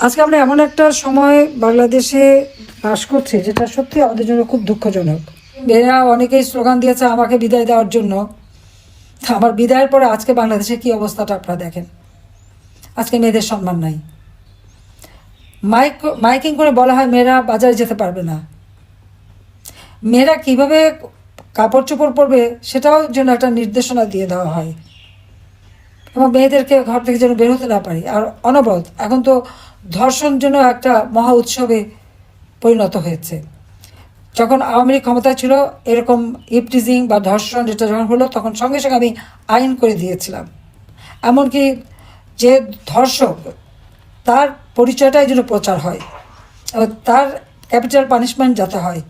আজকে আমরা এমন একটা সময় বাংলাদেশে বাস করছি যেটা সত্যি আমাদের জন্য খুব দুঃখজনক। মেয়েরা অনেকেই স্লোগান দিয়েছে আমাকে বিদায় দেওয়ার জন্য। আমার বিদায়ের পরে আজকে বাংলাদেশে কী অবস্থাটা আপনারা দেখেন। আজকে মেয়েদের সম্মান নাই। মাইকিং করে বলা হয় মেয়েরা বাজারে যেতে পারবে না। মেয়েরা কীভাবে কাপড় চোপড় পরবে সেটাও যেন একটা নির্দেশনা দিয়ে দেওয়া হয়, এবং মেয়েদেরকে ঘর থেকে যেন বের হতে না পারি। আর অনবরত এখন তো ধর্ষণ যেন একটা মহা উৎসবে পরিণত হয়েছে। যখন আওয়ামী লীগ ক্ষমতায় ছিল এরকম ইপটিজিং বা ধর্ষণ যেটা যখন হলো তখন সঙ্গে সঙ্গে আমি আইন করে দিয়েছিলাম। এমনকি যে ধর্ষক তার পরিচয়টাই যেন প্রচার হয় এবং তার ক্যাপিটাল পানিশমেন্ট যাতে হয়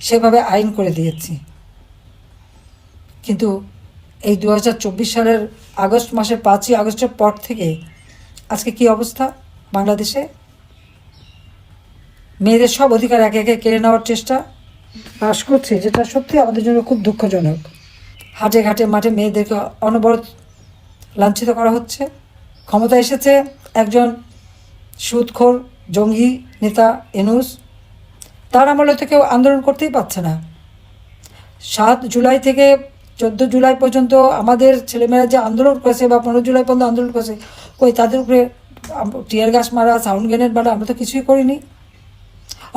সেভাবে আইন করে দিয়েছি। কিন্তু এই 2024 সালের আগস্ট মাসের 5ই আগস্টের পর থেকে আজকে কি অবস্থা বাংলাদেশে? মেয়েদের সব অধিকার একে একে কেড়ে নেওয়ার চেষ্টা বাস করছে, যেটা সত্যি আমাদের জন্য খুব দুঃখজনক। হাটে ঘাটে মাঠে মেয়েদেরকে অনবরত লাঞ্ছিত করা হচ্ছে। ক্ষমতা এসেছে একজন সুদখোর জঙ্গি নেতা ইউনূস, তার আমলে তো কেউ আন্দোলন করতেই পারছে না। 7 জুলাই থেকে 14 জুলাই পর্যন্ত আমাদের ছেলেমেয়েরা যে আন্দোলন করেছে বা 15 জুলাই পর্যন্ত আন্দোলন করেছে, কই তাদের উপরে টিয়ার গ্যাস মারা, সাউন্ড গ্রেনেড মারা আমরা তো কিছুই করিনি।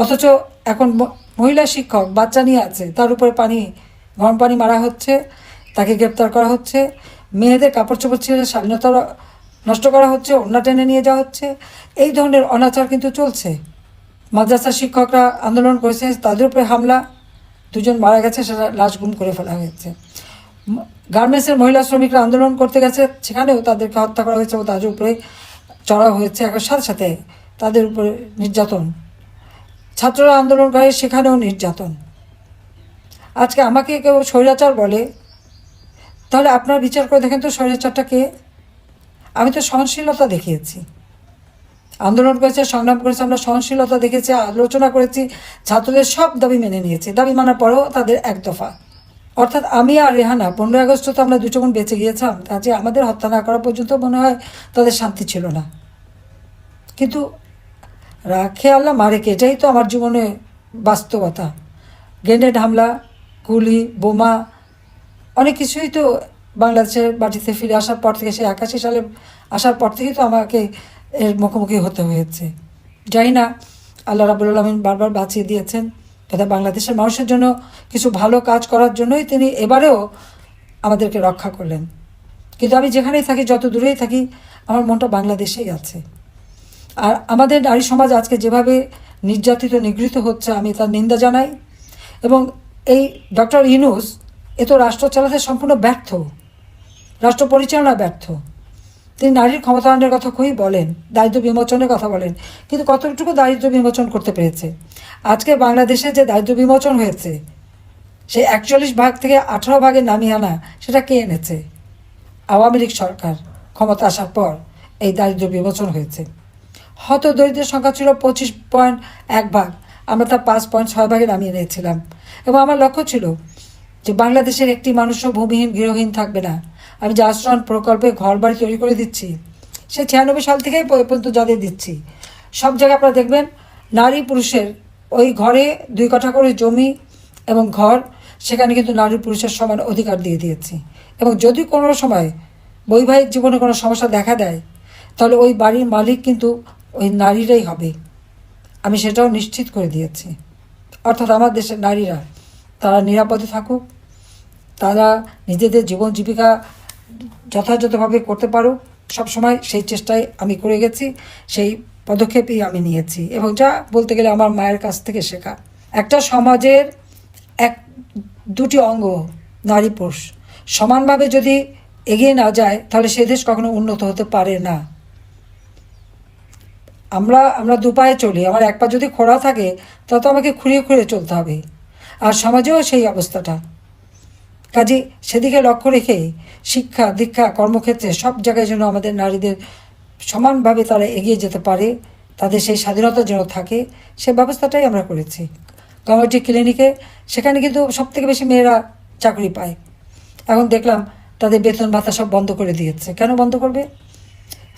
অথচ এখন মহিলা শিক্ষক বাচ্চা নিয়ে আছে, তার উপরে গরম পানি মারা হচ্ছে, তাকে গ্রেপ্তার করা হচ্ছে। মেয়েদের কাপড় চোপড় ছেড়ে স্বাধীনতা নষ্ট করা হচ্ছে, ওড়না টেনে নিয়ে যাওয়া হচ্ছে। এই ধরনের অনাচার কিন্তু চলছে। মাদ্রাসার শিক্ষকরা আন্দোলন করেছে, তাদের উপরে হামলা, 2 জন মারা গেছে, সেটা লাশ গুম করে ফেলা হয়েছে। গার্মেন্টসের মহিলা শ্রমিকরা আন্দোলন করতে গেছে, সেখানেও তাদেরকে হত্যা করা হয়েছে ও তাদের উপরে চড়া হয়েছে। একর সাথে সাথে তাদের উপরে নির্যাতন। ছাত্ররা আন্দোলন করে, সেখানেও নির্যাতন। আজকে আমাকে কেউ স্বৈরাচার বলে, তাহলে আপনার বিচার করে দেখেন তো স্বৈরাচারটা কে? আমি তো সহনশীলতা দেখিয়েছি, আন্দোলন করেছে, সংগ্রাম করেছে, আমরা সহনশীলতা দেখেছি, আলোচনা করেছি, ছাত্রদের সব দাবি মেনে নিয়েছি। দাবি মানার পরেও তাদের এক দফা। অর্থাৎ আমি আর রেহানা 15 আগস্ট তো আমরা 2 গুণ বেঁচে গিয়েছিলাম, কাজে আমাদের হত্যা না করা পর্যন্ত মনে হয় তাদের শান্তি ছিল না। কিন্তু রাখে আল্লাহ মারে কে, এটাই তো আমার জীবনে বাস্তবতা। গ্রেনেড হামলা, গুলি, বোমা, অনেক কিছুই তো বাংলাদেশের মাটিতে ফিরে আসার পর থেকে, সেই 81 সালে আসার পর থেকেই তো আমাকে এর মুখোমুখি হতে হয়েছে। জানি না, আল্লাহ রাব্বুল আলামিন বারবার বাঁচিয়ে দিয়েছেন, তথা বাংলাদেশের মানুষের জন্য কিছু ভালো কাজ করার জন্যই তিনি এবারেও আমাদেরকে রক্ষা করলেন। কিন্তু আমি যেখানেই থাকি, যত দূরেই থাকি, আমার মনটা বাংলাদেশেই আছে। আর আমাদের নারী সমাজ আজকে যেভাবে নির্যাতিত নিগৃহীত হচ্ছে, আমি তার নিন্দা জানাই। এবং এই ডক্টর ইউনূস এ তো রাষ্ট্র চালাতে সম্পূর্ণ ব্যর্থ, রাষ্ট্র পরিচালনা ব্যর্থ। তিনি নারীর ক্ষমতায়নের কথা খুবই বলেন, দারিদ্র্য বিমোচনের কথা বলেন, কিন্তু কতটুকু দারিদ্র্য বিমোচন করতে পেরেছে? আজকে বাংলাদেশে যে দারিদ্র্য বিমোচন হয়েছে, সেই 41 ভাগ থেকে 18 ভাগে নামিয়ে আনা, সেটা কে এনেছে? আওয়ামী লীগ সরকার ক্ষমতা আসার পর এই দারিদ্র্য বিমোচন হয়েছে। হত দরিদ্রের সংখ্যা ছিল 25.1 ভাগ, আমরা তা 5.6 ভাগে নামিয়ে নিয়েছিলাম। এবং আমার লক্ষ্য ছিল যে বাংলাদেশের একটি মানুষও ভূমিহীন গৃহহীন থাকবে না। আমি যে আশ্রয়ণ প্রকল্পে ঘর বাড়ি তৈরি করে দিচ্ছি, সে 96 সাল থেকেই পর্যন্ত যাদের দিচ্ছি, সব জায়গায় আপনারা দেখবেন নারী পুরুষের ওই ঘরে 2 কাঠা করে জমি এবং ঘর, সেখানে কিন্তু নারী পুরুষের সমান অধিকার দিয়ে দিয়েছি। এবং যদি কোনো সময় বৈবাহিক জীবনে কোনো সমস্যা দেখা দেয়, তাহলে ওই বাড়ির মালিক কিন্তু ওই নারীরাই হবে, আমি সেটাও নিশ্চিত করে দিয়েছি। অর্থাৎ আমার দেশের নারীরা তারা নিরাপদে থাকুক, তারা নিজেদের জীবন জীবিকা যথাযথভাবে করতে পারুক, সবসময় সেই চেষ্টাই আমি করে গেছি, সেই পদক্ষেপই আমি নিয়েছি। এবং যা বলতে গেলে আমার মায়ের কাছ থেকে শেখা। একটা সমাজের 2টি অঙ্গ নারী পুরুষ সমানভাবে যদি এগিয়ে না যায়, তাহলে সে দেশ কখনো উন্নত হতে পারে না। আমরা 2 পায়ে চলি, আমার 1 পা যদি খোঁড়া থাকে তা তো আমাকে খুঁড়িয়ে খুঁড়িয়ে চলতে হবে। আর সমাজেও সেই অবস্থাটা। কাজে সেদিকে লক্ষ্য রেখে শিক্ষা দীক্ষা কর্মক্ষেত্রে সব জায়গায় যেন আমাদের নারীদের সমানভাবে তারা এগিয়ে যেতে পারে, তাদের সেই স্বাধীনতা যেন থাকে, সে ব্যবস্থাটাই আমরা করেছি। কমিউনিটি ক্লিনিকে সেখানে কিন্তু সবথেকে বেশি মেয়েরা চাকরি পায়। এখন দেখলাম তাদের বেতন ভাতা সব বন্ধ করে দিয়েছে। কেন বন্ধ করবে?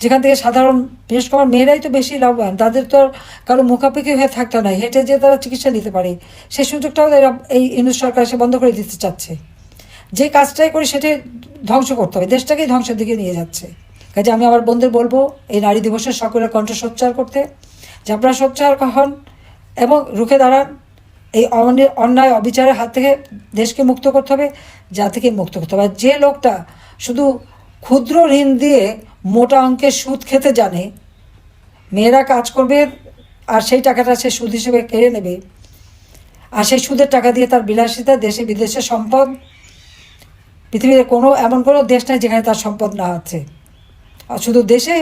যেখান থেকে সাধারণ, বিশেষ করে মেয়েরাই তো বেশি লাভবান, তাদের তো আর কারো মুখাপেক্ষি হয়ে থাকতে নাই, হেঁটে যেয়ে তারা চিকিৎসা নিতে পারে, সেই সুযোগটাও এরা এই ইউনিট সরকার এসে বন্ধ করে দিতে চাচ্ছে। যে কাজটাই করি সেটাই ধ্বংস করতে হবে, দেশটাকেই ধ্বংসের দিকে নিয়ে যাচ্ছে। কাজে আমি আমার বন্ধুদের বলবো এই নারী দিবসের সকলের কণ্ঠ সোচ্চার করতে, যে আপনারা সোচ্চার হন এবং রুখে দাঁড়ান। এই অন্যায় অবিচারের হাত থেকে দেশকে মুক্ত করতে হবে, যা থেকে মুক্ত করতে হবে। যে লোকটা শুধু ক্ষুদ্র ঋণ দিয়ে মোটা অঙ্কের সুদ খেতে জানে, মেয়েরা কাজ করবে আর সেই টাকাটা সে সুদ হিসেবে কেড়ে নেবে, আর সেই সুদের টাকা দিয়ে তার বিলাসিতা, দেশে বিদেশে সম্পদ, পৃথিবীর এমন কোনো দেশ নেই যেখানে তার সম্পদ না আছে। আর শুধু দেশে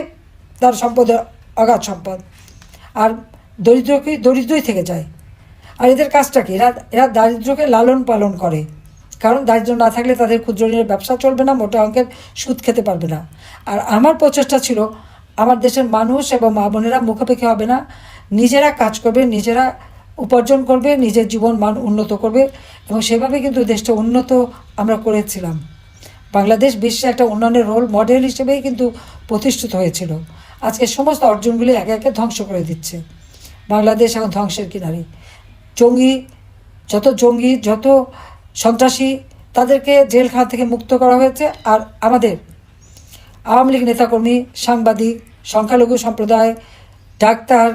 তার সম্পদের অগাধ সম্পদ, আর দরিদ্রই থেকে যায়। আর এদের কাজটা কি, এরা দারিদ্র্যকে লালন পালন করে, কারণ দারিদ্র্য না থাকলে তাদের ক্ষুদ্র ঋণের ব্যবসা চলবে না, মোটা অঙ্কের সুদ খেতে পারবে না। আর আমার প্রচেষ্টা ছিল আমার দেশের মানুষ এবং মা বোনেরা মুখাপেক্ষি হবে না, নিজেরা কাজ করবে, নিজেরা উপার্জন করবে, নিজের জীবন মান উন্নত করবে, এবং সেভাবে কিন্তু দেশটা উন্নত আমরা করেছিলাম। বাংলাদেশ বিশ্বে একটা উন্নয়নের রোল মডেল হিসেবেই কিন্তু প্রতিষ্ঠিত হয়েছিল। আজকে সমস্ত অর্জনগুলি একে একে ধ্বংস করে দিচ্ছে। বাংলাদেশ এখন ধ্বংসের কিনারে। যত সন্ত্রাসী, তাদেরকে জেলখানা থেকে মুক্ত করা হয়েছে। আর আমাদের আওয়ামী লীগ নেতাকর্মী, সাংবাদিক, সংখ্যালঘু সম্প্রদায়, ডাক্তার,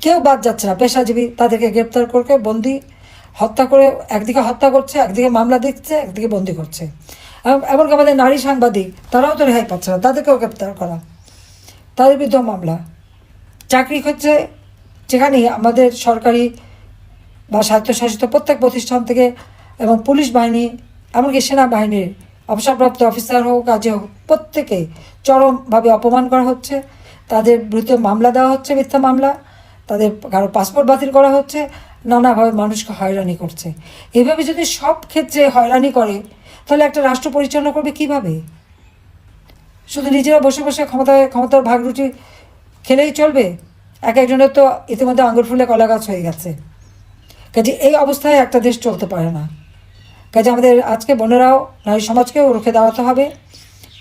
কেউ বাদ যাচ্ছে না, পেশাজীবী, তাদেরকে গ্রেপ্তার করে বন্দি, হত্যা করে, একদিকে হত্যা করছে, একদিকে মামলা দিচ্ছে, একদিকে বন্দি করছে। এমনকি আমাদের নারী সাংবাদিক, তারাও তো রেহাই পাচ্ছে না, তাদেরকেও গ্রেপ্তার করা, তাদের বিরুদ্ধে মামলা। চাকরি হচ্ছে যেখানেই আমাদের সরকারি বা স্বায়ত্তশাসিত প্রত্যেক প্রতিষ্ঠান থেকে, এবং পুলিশ বাহিনী, এমনকি সেনাবাহিনীর অবসরপ্রাপ্ত অফিসার হোক, কাজে হোক, প্রত্যেকে চরমভাবে অপমান করা হচ্ছে। তাদের বিরুদ্ধে মামলা দেওয়া হচ্ছে, মিথ্যা মামলা, তাদের কারো পাসপোর্ট বাতিল করা হচ্ছে, নানাভাবে মানুষকে হয়রানি করছে। এভাবে যদি সব ক্ষেত্রে হয়রানি করে, তাহলে একটা রাষ্ট্র পরিচালনা করবে কীভাবে? শুধু নিজেরা বসে বসে ক্ষমতার ভাগরুটি খেলেই চলবে? একজনের তো ইতিমধ্যে আঙুর ফুলে কলা গাছ হয়ে গেছে। কাজে এই অবস্থায় একটা দেশ চলতে পারে না। কাজে আমাদের আজকে বোনেরাও নারী সমাজকেও রুখে দাঁড়াতে হবে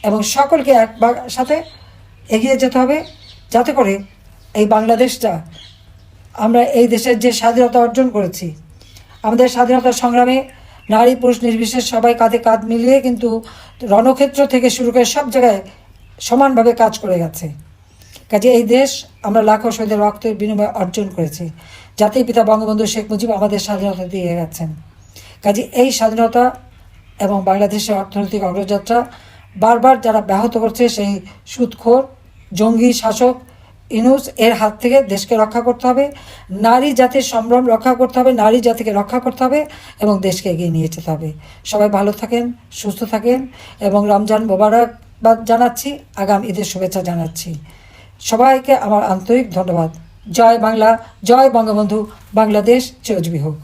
এবং সকলকে সাথে এগিয়ে যেতে হবে, যাতে করে এই বাংলাদেশটা, আমরা এই দেশের যে স্বাধীনতা অর্জন করেছি, আমাদের স্বাধীনতা সংগ্রামে নারী পুরুষ নির্বিশেষে সবাই কাঁধে কাঁধ মিলিয়ে কিন্তু রণক্ষেত্র থেকে শুরু করে সব জায়গায় সমানভাবে কাজ করে গেছে। কাজে এই দেশ আমরা লাখো শহীদের রক্তের বিনিময়ে অর্জন করেছি। জাতির পিতা বঙ্গবন্ধু শেখ মুজিব আমাদের স্বাধীনতা দিয়ে গেছেন। কাজে এই স্বাধীনতা এবং বাংলাদেশের অর্থনৈতিক অগ্রযাত্রা বারবার যারা ব্যাহত করছে, সেই সুদখোর জঙ্গি শাসক ইউনূস এর হাত থেকে দেশকে রক্ষা করতে হবে, নারী জাতির সম্ভ্রম রক্ষা করতে হবে, নারী জাতিকে রক্ষা করতে হবে এবং দেশকে এগিয়ে নিয়ে যেতে হবে। সবাই ভালো থাকেন, সুস্থ থাকেন এবং রমজান মোবারকবাদ জানাচ্ছি, আগাম ঈদের শুভেচ্ছা জানাচ্ছি। সবাইকে আমার আন্তরিক ধন্যবাদ। জয় বাংলা, জয় বঙ্গবন্ধু, বাংলাদেশ চিরজীবী হোক।